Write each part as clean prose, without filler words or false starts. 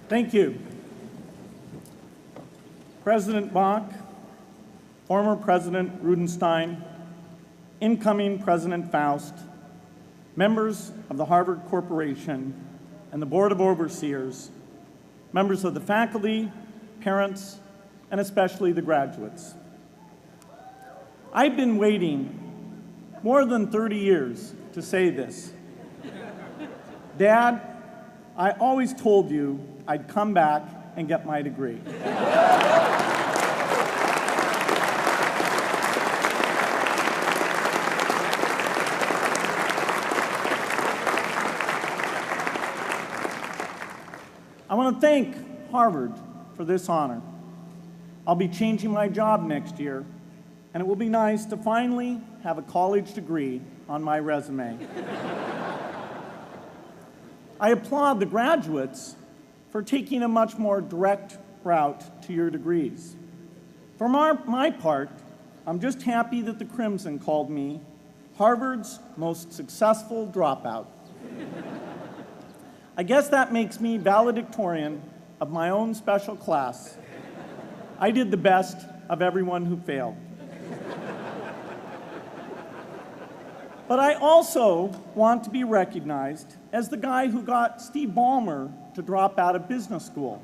Thank you. President Bach, former President Rudenstein, incoming President Faust, members of the Harvard Corporation and the Board of Overseers, members of the faculty, parents, and especially the graduates. I've been waiting more than 30 years to say this. Dad, I always told you I'd come back and get my degree. I want to thank Harvard for this honor. I'll be changing my job next year, and it will be nice to finally have a college degree on my resume. I applaud the graduates for taking a much more direct route to your degrees. For my part, I'm just happy that the Crimson called me Harvard's most successful dropout. I guess that makes me valedictorian of my own special class. I did the best of everyone who failed. But I also want to be recognized as the guy who got Steve Ballmer to drop out of business school.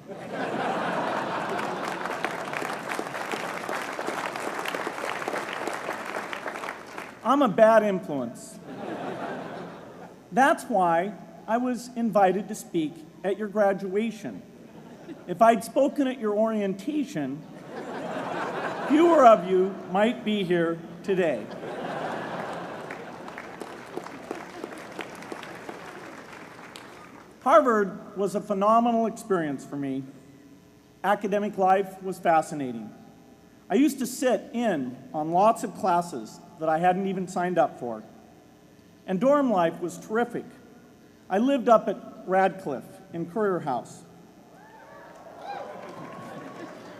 I'm a bad influence. That's why I was invited to speak at your graduation. If I'd spoken at your orientation, fewer of you might be here today. Harvard was a phenomenal experience for me. Academic life was fascinating. I used to sit in on lots of classes that I hadn't even signed up for. And dorm life was terrific. I lived up at Radcliffe in Currier House.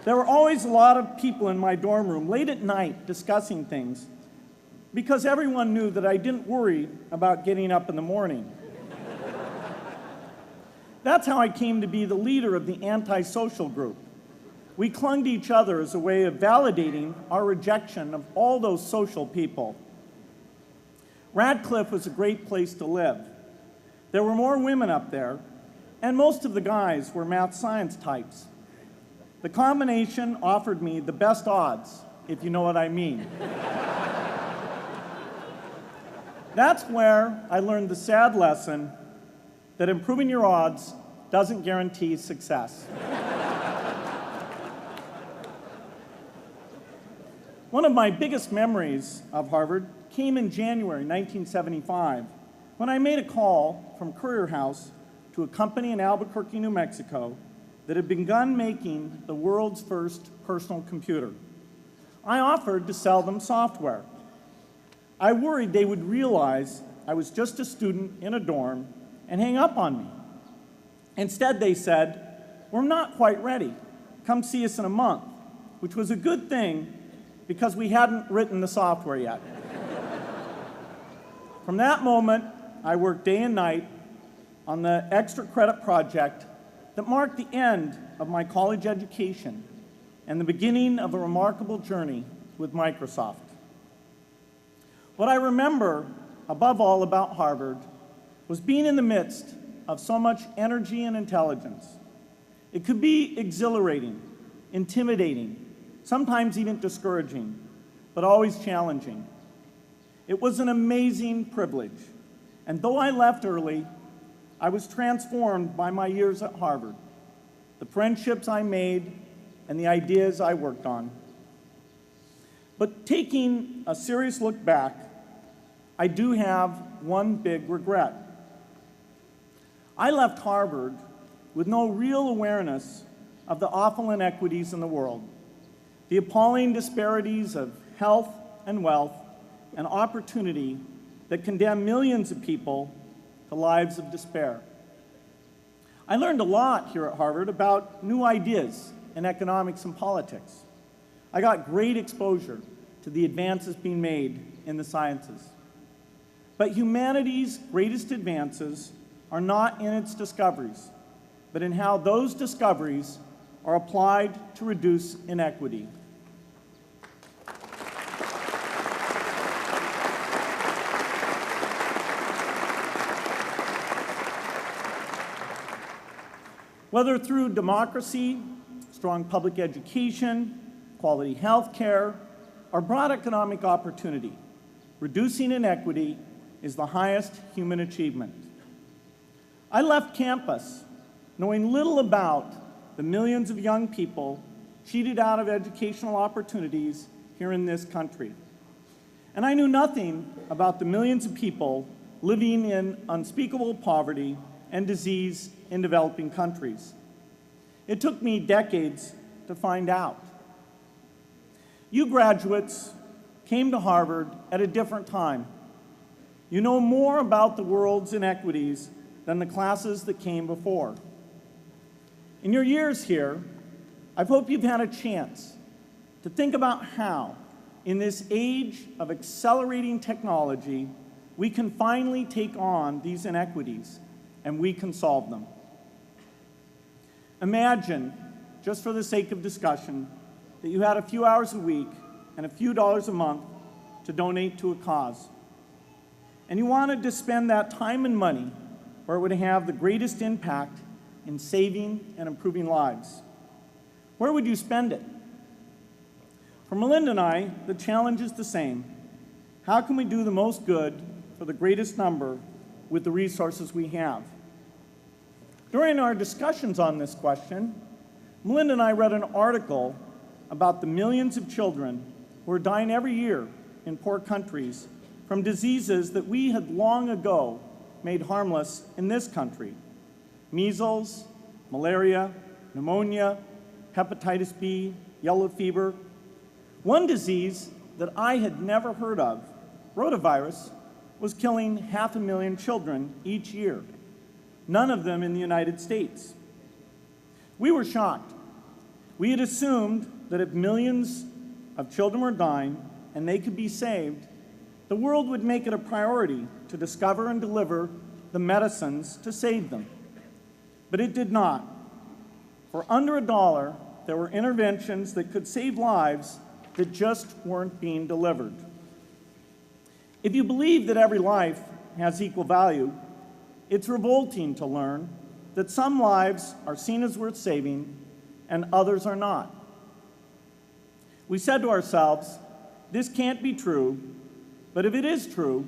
There were always a lot of people in my dorm room late at night discussing things because everyone knew that I didn't worry about getting up in the morning. That's how I came to be the leader of the antisocial group. We clung to each other as a way of validating our rejection of all those social people. Radcliffe was a great place to live. There were more women up there, and most of the guys were math science types. The combination offered me the best odds, if you know what I mean. That's where I learned the sad lesson that improving your odds doesn't guarantee success. One of my biggest memories of Harvard came in January 1975, when I made a call from Currier House to a company in Albuquerque, New Mexico, that had begun making the world's first personal computer. I offered to sell them software. I worried they would realize I was just a student in a dorm and hang up on me. Instead, they said, "We're not quite ready. Come see us in a month," which was a good thing because we hadn't written the software yet. From that moment, I worked day and night on the extra credit project that marked the end of my college education and the beginning of a remarkable journey with Microsoft. What I remember above all about Harvard was being in the midst of so much energy and intelligence. It could be exhilarating, intimidating, sometimes even discouraging, but always challenging. It was an amazing privilege, and though I left early, I was transformed by my years at Harvard, the friendships I made, and the ideas I worked on. But taking a serious look back, I do have one big regret. I left Harvard with no real awareness of the awful inequities in the world, the appalling disparities of health and wealth and opportunity that condemn millions of people to lives of despair. I learned a lot here at Harvard about new ideas in economics and politics. I got great exposure to the advances being made in the sciences. But humanity's greatest advances are not in its discoveries, but in how those discoveries are applied to reduce inequity. Whether through democracy, strong public education, quality health care, or broad economic opportunity, reducing inequity is the highest human achievement. I left campus knowing little about the millions of young people cheated out of educational opportunities here in this country. And I knew nothing about the millions of people living in unspeakable poverty and disease in developing countries. It took me decades to find out. You graduates came to Harvard at a different time. You know more about the world's inequities than the classes that came before. In your years here, I hope you've had a chance to think about how, in this age of accelerating technology, we can finally take on these inequities and we can solve them. Imagine, just for the sake of discussion, that you had a few hours a week and a few dollars a month to donate to a cause. And you wanted to spend that time and money where it would have the greatest impact in saving and improving lives. Where would you spend it? For Melinda and I, the challenge is the same. How can we do the most good for the greatest number with the resources we have? During our discussions on this question, Melinda and I read an article about the millions of children who are dying every year in poor countries from diseases that we had long ago made harmless in this country: measles, malaria, pneumonia, hepatitis B, yellow fever. One disease that I had never heard of, rotavirus, was killing 500,000 children each year, none of them in the United States. We were shocked. We had assumed that if millions of children were dying and they could be saved, the world would make it a priority to discover and deliver the medicines to save them. But it did not. For under $1, there were interventions that could save lives that just weren't being delivered. If you believe that every life has equal value, it's revolting to learn that some lives are seen as worth saving and others are not. We said to ourselves, this can't be true, but if it is true,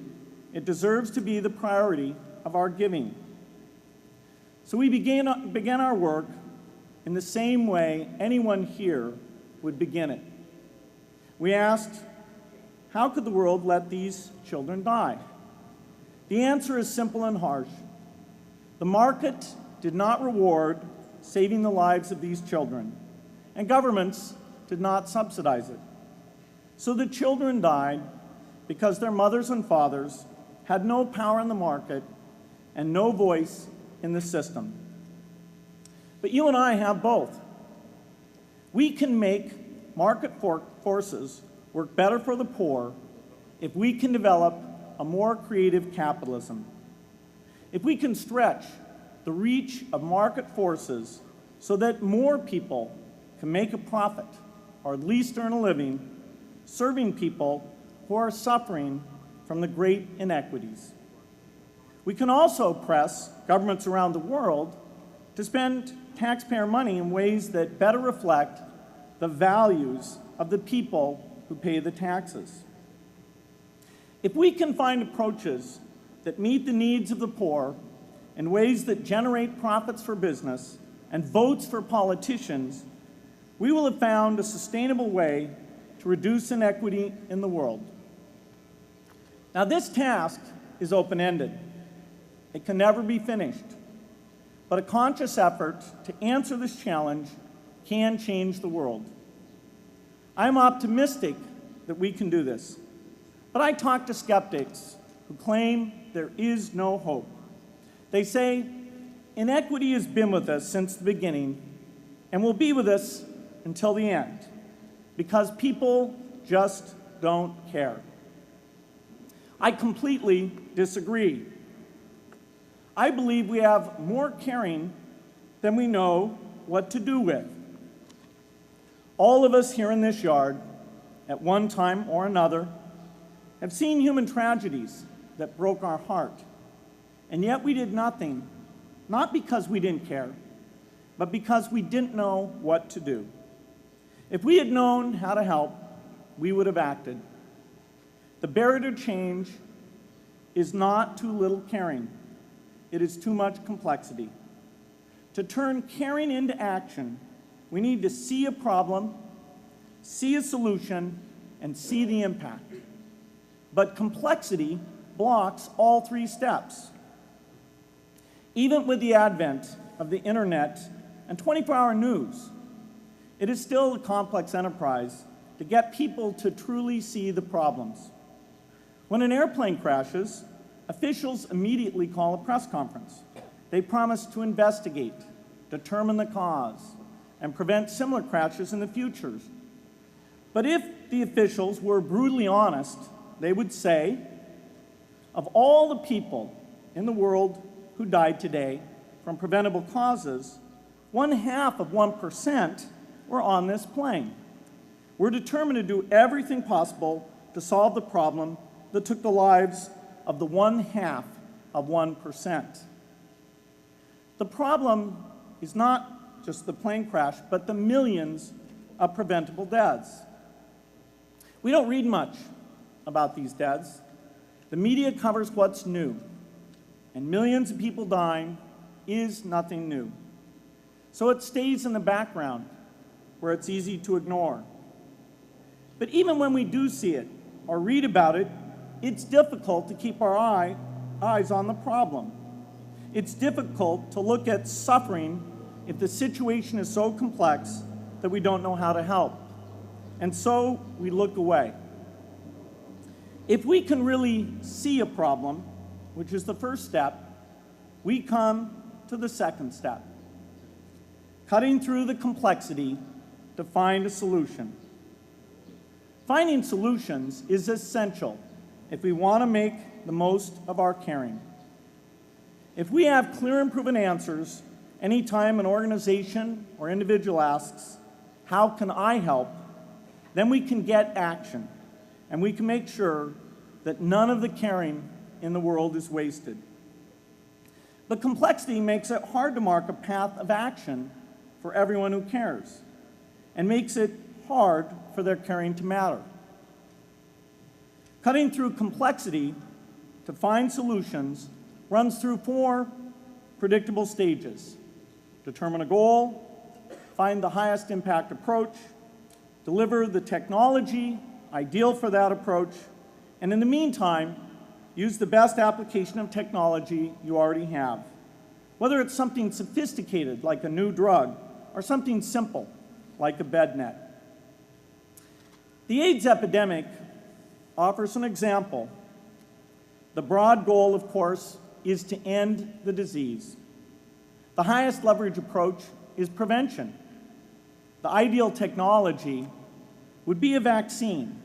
it deserves to be the priority of our giving. So we began our work in the same way anyone here would begin it. We asked, how could the world let these children die? The answer is simple and harsh. The market did not reward saving the lives of these children, and governments did not subsidize it. So the children died because their mothers and fathers had no power in the market and no voice in the system. But you and I have both. We can make market forces work better for the poor if we can develop a more creative capitalism. If we can stretch the reach of market forces so that more people can make a profit, or at least earn a living, serving people who are suffering from the great inequities. We can also press governments around the world to spend taxpayer money in ways that better reflect the values of the people who pay the taxes. If we can find approaches that meet the needs of the poor in ways that generate profits for business and votes for politicians, we will have found a sustainable way to reduce inequity in the world. Now, this task is open-ended. It can never be finished. But a conscious effort to answer this challenge can change the world. I'm optimistic that we can do this. But I talk to skeptics who claim there is no hope. They say, inequity has been with us since the beginning and will be with us until the end, because people just don't care. I completely disagree. I believe we have more caring than we know what to do with. All of us here in this yard, at one time or another, have seen human tragedies that broke our heart, and yet we did nothing, not because we didn't care, but because we didn't know what to do. If we had known how to help, we would have acted. The barrier to change is not too little caring. It is too much complexity. To turn caring into action, we need to see a problem, see a solution, and see the impact. But complexity blocks all three steps. Even with the advent of the internet and 24-hour news, it is still a complex enterprise to get people to truly see the problems. When an airplane crashes, officials immediately call a press conference. They promise to investigate, determine the cause, and prevent similar crashes in the future. But if the officials were brutally honest, they would say, of all the people in the world who died today from preventable causes, 0.5% were on this plane. We're determined to do everything possible to solve the problem that took the lives of the 0.5%. The problem is not just the plane crash, but the millions of preventable deaths. We don't read much about these deaths. The media covers what's new, and millions of people dying is nothing new. So it stays in the background where it's easy to ignore. But even when we do see it or read about it, it's difficult to keep our eyes on the problem. It's difficult to look at suffering if the situation is so complex that we don't know how to help. And so we look away. If we can really see a problem, which is the first step, we come to the second step, cutting through the complexity to find a solution. Finding solutions is essential if we want to make the most of our caring. If we have clear and proven answers anytime an organization or individual asks, "How can I help?" then we can get action, and we can make sure that none of the caring in the world is wasted. But complexity makes it hard to mark a path of action for everyone who cares, and makes it hard for their caring to matter. Cutting through complexity to find solutions runs through 4 predictable stages: determine a goal, find the highest impact approach, deliver the technology ideal for that approach, and in the meantime, use the best application of technology you already have, whether it's something sophisticated like a new drug or something simple like a bed net. The AIDS epidemic offers an example. The broad goal, of course, is to end the disease. The highest leverage approach is prevention. The ideal technology would be a vaccine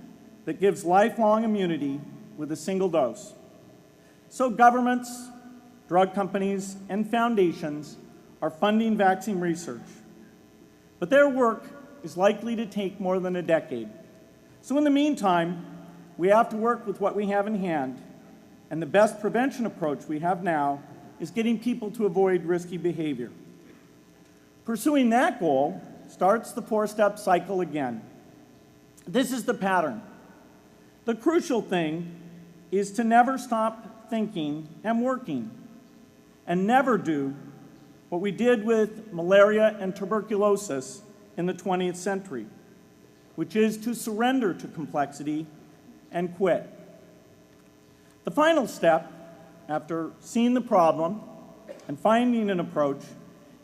that gives lifelong immunity with a single dose. So governments, drug companies, and foundations are funding vaccine research. But their work is likely to take more than a decade. So in the meantime, we have to work with what we have in hand, and the best prevention approach we have now is getting people to avoid risky behavior. Pursuing that goal starts the 4-step cycle again. This is the pattern. The crucial thing is to never stop thinking and working, and never do what we did with malaria and tuberculosis in the 20th century, which is to surrender to complexity and quit. The final step, after seeing the problem and finding an approach,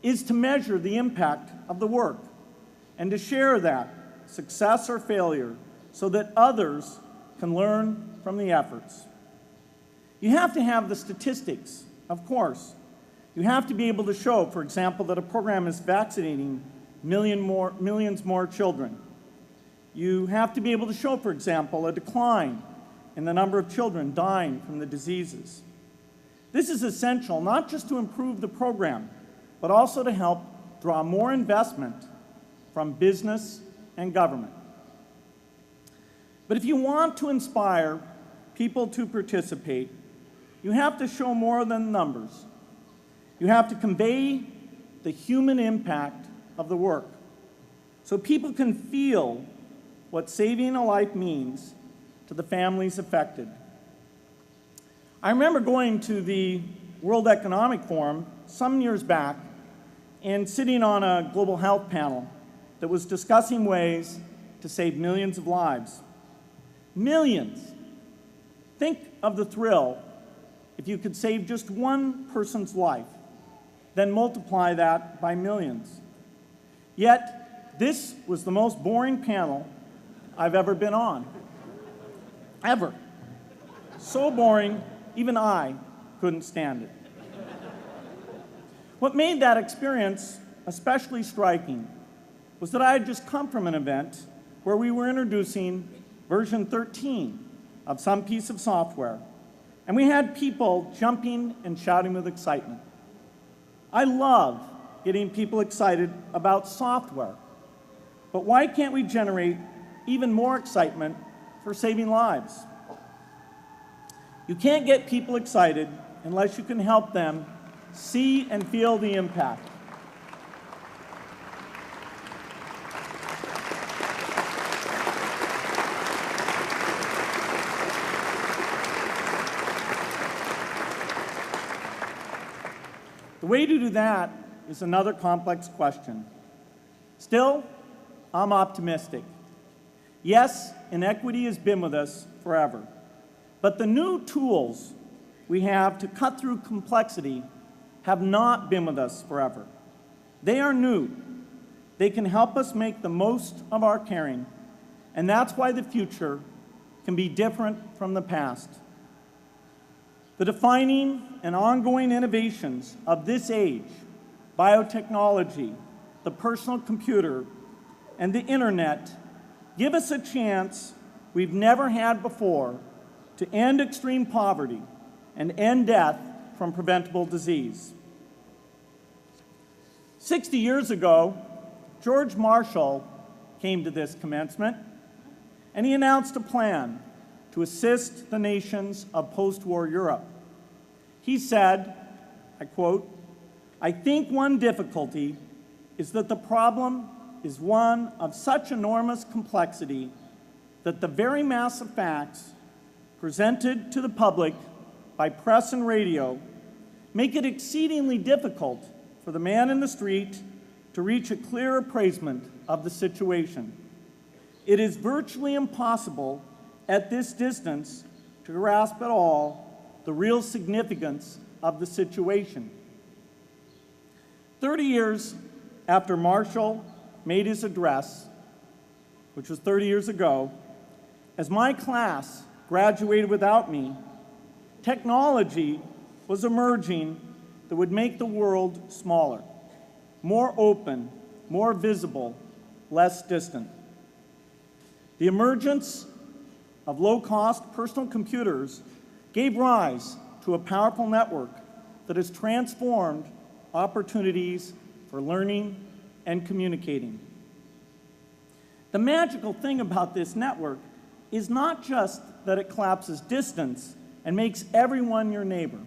is to measure the impact of the work and to share that, success or failure, so that others can learn from the efforts. You have to have the statistics, of course. You have to be able to show, for example, that a program is vaccinating millions more children. You have to be able to show, for example, a decline in the number of children dying from the diseases. This is essential not just to improve the program, but also to help draw more investment from business and government. But if you want to inspire people to participate, you have to show more than numbers. You have to convey the human impact of the work so people can feel what saving a life means to the families affected. I remember going to the World Economic Forum some years back and sitting on a global health panel that was discussing ways to save millions of lives. Millions. Think of the thrill if you could save just one person's life, then multiply that by millions. Yet, this was the most boring panel I've ever been on. Ever. So boring, even I couldn't stand it. What made that experience especially striking was that I had just come from an event where we were introducing version 13 of some piece of software, and we had people jumping and shouting with excitement. I love getting people excited about software, but why can't we generate even more excitement for saving lives? You can't get people excited unless you can help them see and feel the impact. The way to do that is another complex question. Still, I'm optimistic. Yes, inequity has been with us forever, but the new tools we have to cut through complexity have not been with us forever. They are new. They can help us make the most of our caring, and that's why the future can be different from the past. The defining and ongoing innovations of this age, biotechnology, the personal computer, and the internet, give us a chance we've never had before to end extreme poverty and end death from preventable disease. 60 years ago, George Marshall came to this commencement, and he announced a plan to assist the nations of post-war Europe. He said, I quote, "I think one difficulty is that the problem is one of such enormous complexity that the very mass of facts presented to the public by press and radio make it exceedingly difficult for the man in the street to reach a clear appraisement of the situation. It is virtually impossible at this distance to grasp at all the real significance of the situation." 30 years after Marshall made his address, which was 30 years ago, as my class graduated without me, technology was emerging that would make the world smaller, more open, more visible, less distant. The emergence of low-cost personal computers gave rise to a powerful network that has transformed opportunities for learning and communicating. The magical thing about this network is not just that it collapses distance and makes everyone your neighbor.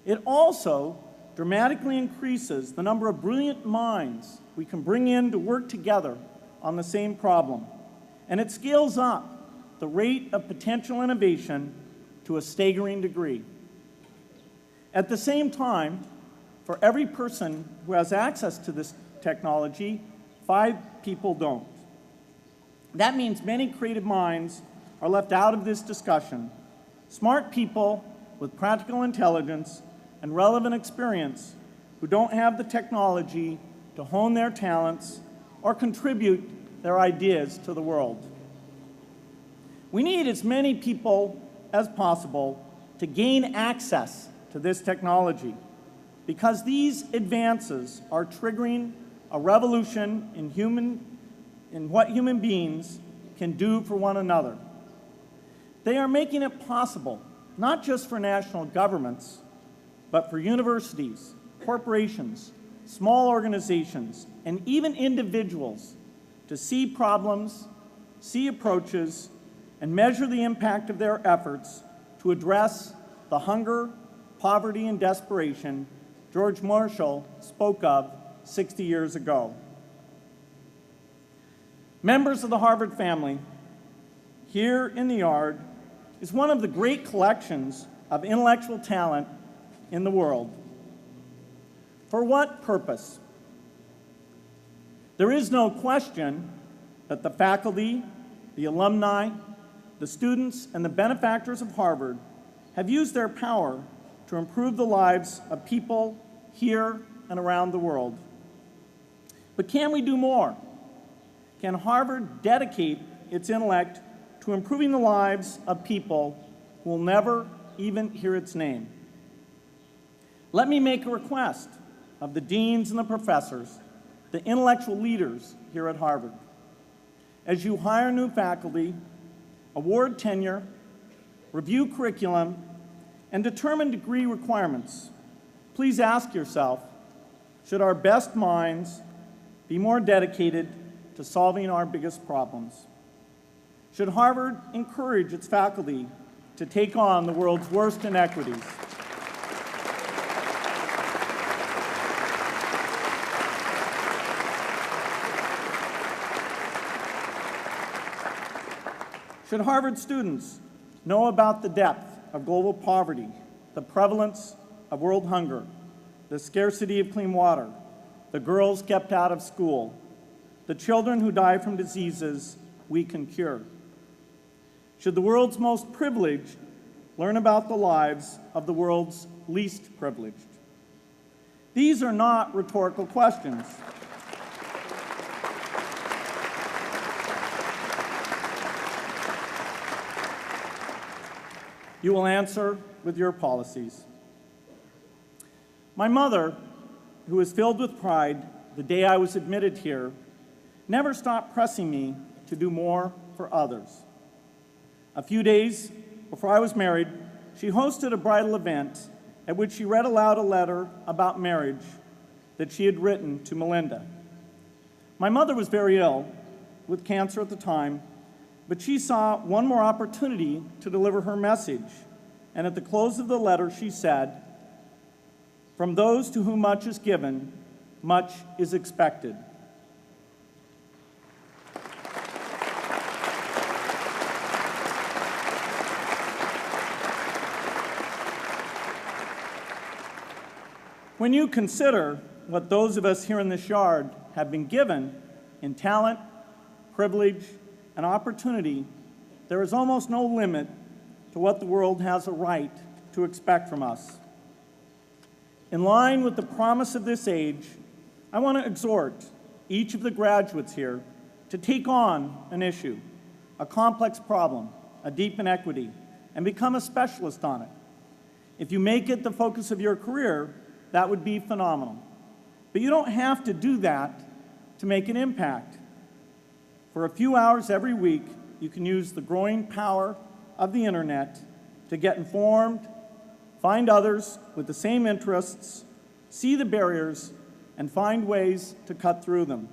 It also dramatically increases the number of brilliant minds we can bring in to work together on the same problem. And it scales up the rate of potential innovation to a staggering degree. At the same time, for every person who has access to this technology, 5 people don't. That means many creative minds are left out of this discussion. Smart people with practical intelligence and relevant experience who don't have the technology to hone their talents or contribute their ideas to the world. We need as many people as possible to gain access to this technology because these advances are triggering a revolution in what human beings can do for one another. They are making it possible, not just for national governments, but for universities, corporations, small organizations, and even individuals to see problems, see approaches, and measure the impact of their efforts to address the hunger, poverty, and desperation George Marshall spoke of 60 years ago. Members of the Harvard family, here in the yard is one of the great collections of intellectual talent in the world. For what purpose? There is no question that the faculty, the alumni, the students, and the benefactors of Harvard have used their power to improve the lives of people here and around the world. But can we do more? Can Harvard dedicate its intellect to improving the lives of people who will never even hear its name? Let me make a request of the deans and the professors, the intellectual leaders here at Harvard. As you hire new faculty, award tenure, review curriculum, and determine degree requirements, please ask yourself, should our best minds be more dedicated to solving our biggest problems? Should Harvard encourage its faculty to take on the world's worst inequities? Should Harvard students know about the depth of global poverty, the prevalence of world hunger, the scarcity of clean water, the girls kept out of school, the children who die from diseases we can cure? Should the world's most privileged learn about the lives of the world's least privileged? These are not rhetorical questions. You will answer with your policies. My mother, who was filled with pride the day I was admitted here, never stopped pressing me to do more for others. A few days before I was married, she hosted a bridal event at which she read aloud a letter about marriage that she had written to Melinda. My mother was very ill, with cancer at the time, but she saw one more opportunity to deliver her message, and at the close of the letter she said, "From those to whom much is given, much is expected." When you consider what those of us here in this yard have been given in talent, privilege, and opportunity, there is almost no limit to what the world has a right to expect from us. In line with the promise of this age, I want to exhort each of the graduates here to take on an issue, a complex problem, a deep inequity, and become a specialist on it. If you make it the focus of your career, that would be phenomenal. But you don't have to do that to make an impact. For a few hours every week, you can use the growing power of the internet to get informed, find others with the same interests, see the barriers, and find ways to cut through them.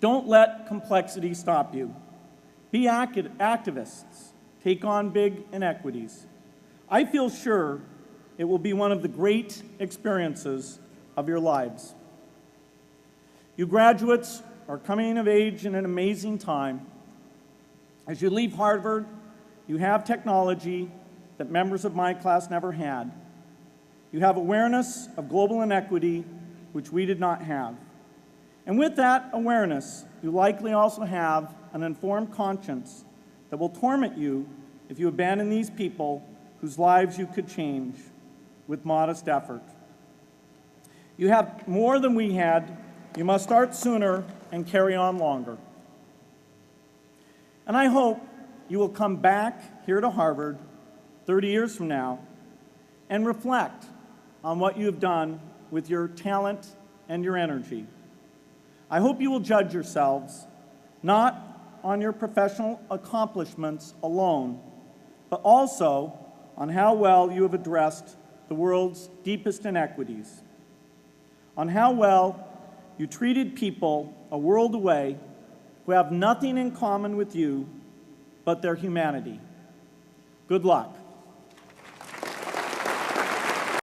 Don't let complexity stop you. Be activists. Take on big inequities. I feel sure it will be one of the great experiences of your lives. You graduates are coming of age in an amazing time. As you leave Harvard, you have technology that members of my class never had. You have awareness of global inequity, which we did not have. And with that awareness, you likely also have an informed conscience that will torment you if you abandon these people whose lives you could change with modest effort. You have more than we had. You must start sooner and carry on longer. And I hope you will come back here to Harvard 30 years from now and reflect on what you have done with your talent and your energy. I hope you will judge yourselves not on your professional accomplishments alone, but also on how well you have addressed the world's deepest inequities. on how well you treated people a world away who have nothing in common with you but their humanity. Good luck.